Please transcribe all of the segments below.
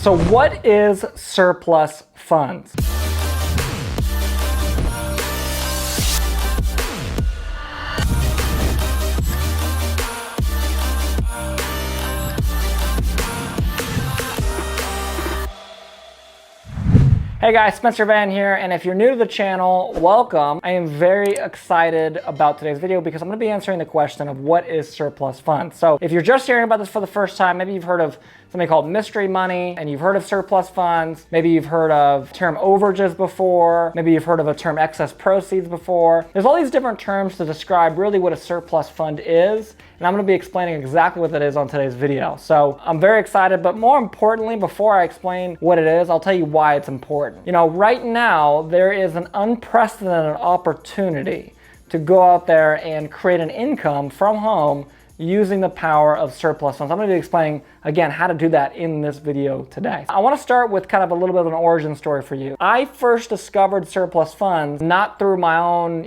So what is surplus funds? Hey guys, Spencer Van here, and if you're new to the channel, welcome. I am very excited about today's video because I'm going to be answering the question of what is surplus funds. So if you're just hearing about this for the first time, maybe you've heard of something called mystery money, and you've heard of surplus funds. Maybe you've heard of the term overages before. Maybe you've heard of a term excess proceeds before. There's all these different terms to describe really what a surplus fund is, and I'm going to be explaining exactly what that is on today's video. So I'm very excited, but more importantly, before I explain what it is, I'll tell you why it's important. You know, right now, there is an unprecedented opportunity to go out there and create an income from home using the power of surplus funds. I'm going to be explaining, again, how to do that in this video today. I want to start with kind of a little bit of an origin story for you. I first discovered surplus funds not through my own,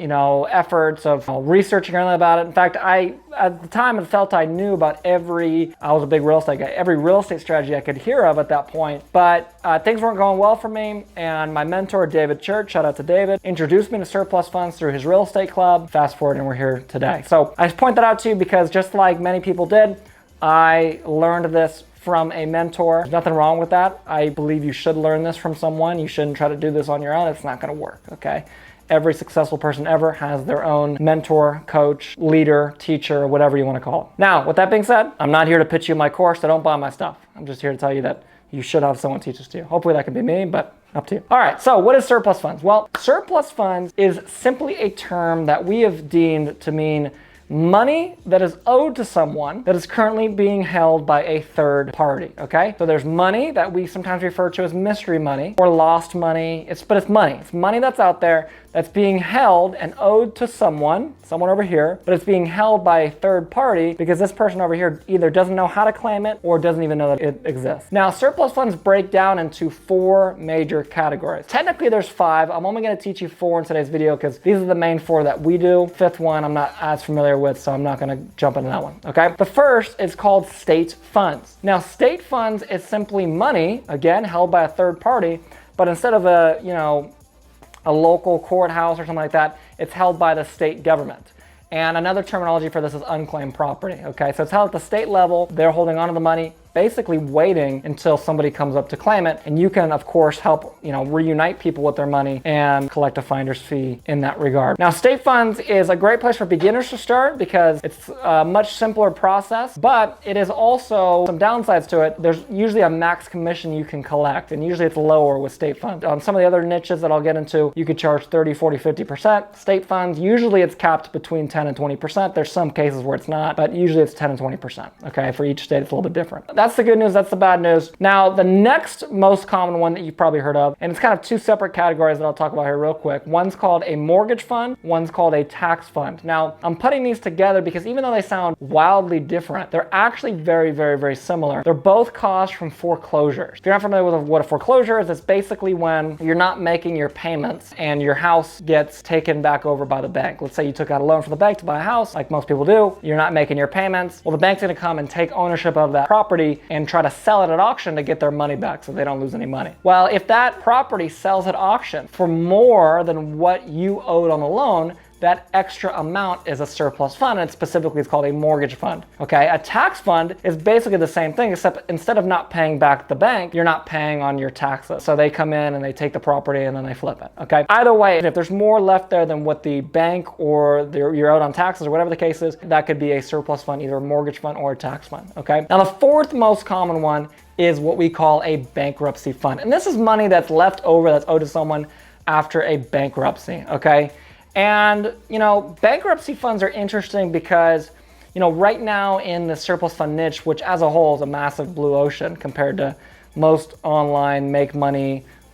efforts of researching or anything about it. In fact, at the time, it felt I knew about I was a big real estate guy, every real estate strategy I could hear of at that point. But things weren't going well for me, and my mentor, David Church, shout out to David, introduced me to surplus funds through his real estate club. Fast forward, and we're here today. So I just point that out to you because just like many people did, I learned this from a mentor. There's nothing wrong with that. I believe you should learn this from someone. You shouldn't try to do this on your own. It's not going to work, okay? Every successful person ever has their own mentor, coach, leader, teacher, whatever you want to call it. Now, with that being said, I'm not here to pitch you my course, so don't buy my stuff. I'm just here to tell you that you should have someone teach this to you. Hopefully that could be me, but up to you. All right, so what is surplus funds? Well, surplus funds is simply a term that we have deemed to mean money that is owed to someone that is currently being held by a third party, okay? So there's money that we sometimes refer to as mystery money or lost money, but it's money. It's money that's out there that's being held and owed to someone over here, but it's being held by a third party because this person over here either doesn't know how to claim it or doesn't even know that it exists. Now, surplus funds break down into 4 major categories. Technically, there's 5. I'm only gonna teach you 4 in today's video because these are the main 4 that we do. 5th one, I'm not as familiar with, so I'm not gonna jump into that one, okay? The first is called state funds. Now, state funds is simply money, again, held by a third party, but instead of a local courthouse or something like that, it's held by the state government. And another terminology for this is unclaimed property, okay? So it's held at the state level, they're holding onto the money, basically waiting until somebody comes up to claim it. And you can, of course, help, reunite people with their money and collect a finder's fee in that regard. Now, state funds is a great place for beginners to start because it's a much simpler process, but it is also some downsides to it. There's usually a max commission you can collect, and usually it's lower with state funds. On some of the other niches that I'll get into, you could charge 30, 40, 50%. State funds, usually it's capped between 10 and 20%. There's some cases where it's not, but usually it's 10 and 20%, okay? For each state, it's a little bit different. That's the good news, that's the bad news. Now, the next most common one that you've probably heard of, and it's kind of 2 separate categories that I'll talk about here real quick. One's called a mortgage fund, one's called a tax fund. Now, I'm putting these together because even though they sound wildly different, they're actually very, very, very similar. They're both caused from foreclosures. If you're not familiar with what a foreclosure is, it's basically when you're not making your payments and your house gets taken back over by the bank. Let's say you took out a loan from the bank to buy a house, like most people do. You're not making your payments. Well, the bank's gonna come and take ownership of that property and try to sell it at auction to get their money back so they don't lose any money. Well, if that property sells at auction for more than what you owed on the loan, that extra amount is a surplus fund, and specifically it's called a mortgage fund, okay? A tax fund is basically the same thing, except instead of not paying back the bank, you're not paying on your taxes. So they come in and they take the property and then they flip it, okay? Either way, if there's more left there than what the bank or you're out on taxes or whatever the case is, that could be a surplus fund, either a mortgage fund or a tax fund, okay? Now, the 4th most common one is what we call a bankruptcy fund. And this is money that's left over that's owed to someone after a bankruptcy, okay? And, bankruptcy funds are interesting because, right now in the surplus fund niche, which as a whole is a massive blue ocean compared to most online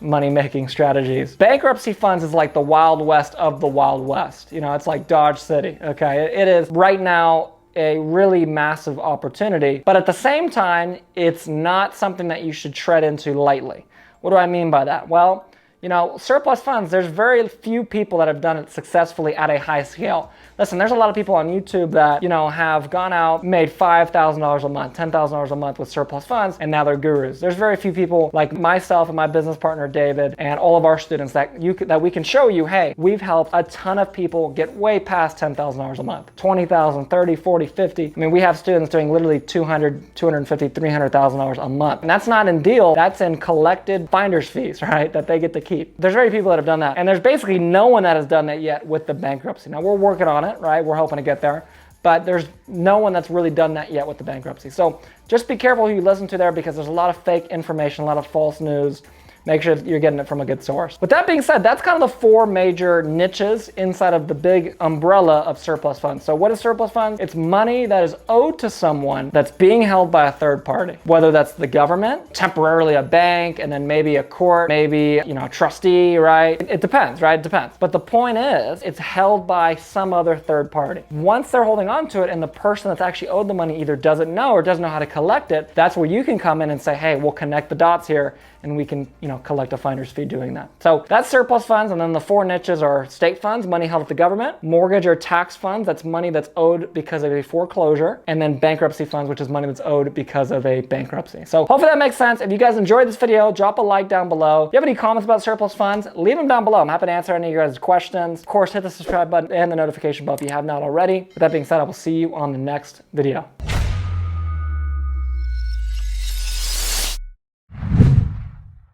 money-making strategies, bankruptcy funds is like the Wild West of the Wild West. It's like Dodge City, okay? It is right now a really massive opportunity, but at the same time, it's not something that you should tread into lightly. What do I mean by that? Well, You know, surplus funds, there's very few people that have done it successfully at a high scale. Listen, there's a lot of people on YouTube that, you know, have gone out, made $5,000 a month, $10,000 a month with surplus funds, and now they're gurus. There's very few people like myself and my business partner, David, and all of our students that we can show you, hey, we've helped a ton of people get way past $10,000 a month, 20,000, 30, 40, 50. I mean, we have students doing literally $200,000, $250,000, $300,000 a month. And that's not in deal, that's in collected finder's fees, right? That they get to keep. There's very few people that have done that. And there's basically no one that has done that yet with the bankruptcy. Now we're working on it, right? We're hoping to get there, but there's no one that's really done that yet with the bankruptcy. So just be careful who you listen to there, because there's a lot of fake information, a lot of false news. Make sure that you're getting it from a good source. With that being said, that's kind of the 4 major niches inside of the big umbrella of surplus funds. So what is surplus funds? It's money that is owed to someone that's being held by a third party, whether that's the government, temporarily a bank, and then maybe a court, maybe, you know, a trustee, right? It depends, right? It depends. But the point is, it's held by some other third party. Once they're holding on to it and the person that's actually owed the money either doesn't know or doesn't know how to collect it, that's where you can come in and say, hey, we'll connect the dots here, and we can, you know, collect a finder's fee doing that. So that's surplus funds. And then the 4 niches are state funds, money held at the government, mortgage or tax funds, that's money that's owed because of a foreclosure, and then bankruptcy funds, which is money that's owed because of a bankruptcy. So hopefully that makes sense. If you guys enjoyed this video, drop a like down below. If you have any comments about surplus funds, leave them down below. I'm happy to answer any of your guys' questions. Of course, hit the subscribe button and the notification bell if you have not already. With that being said, I will see you on the next video.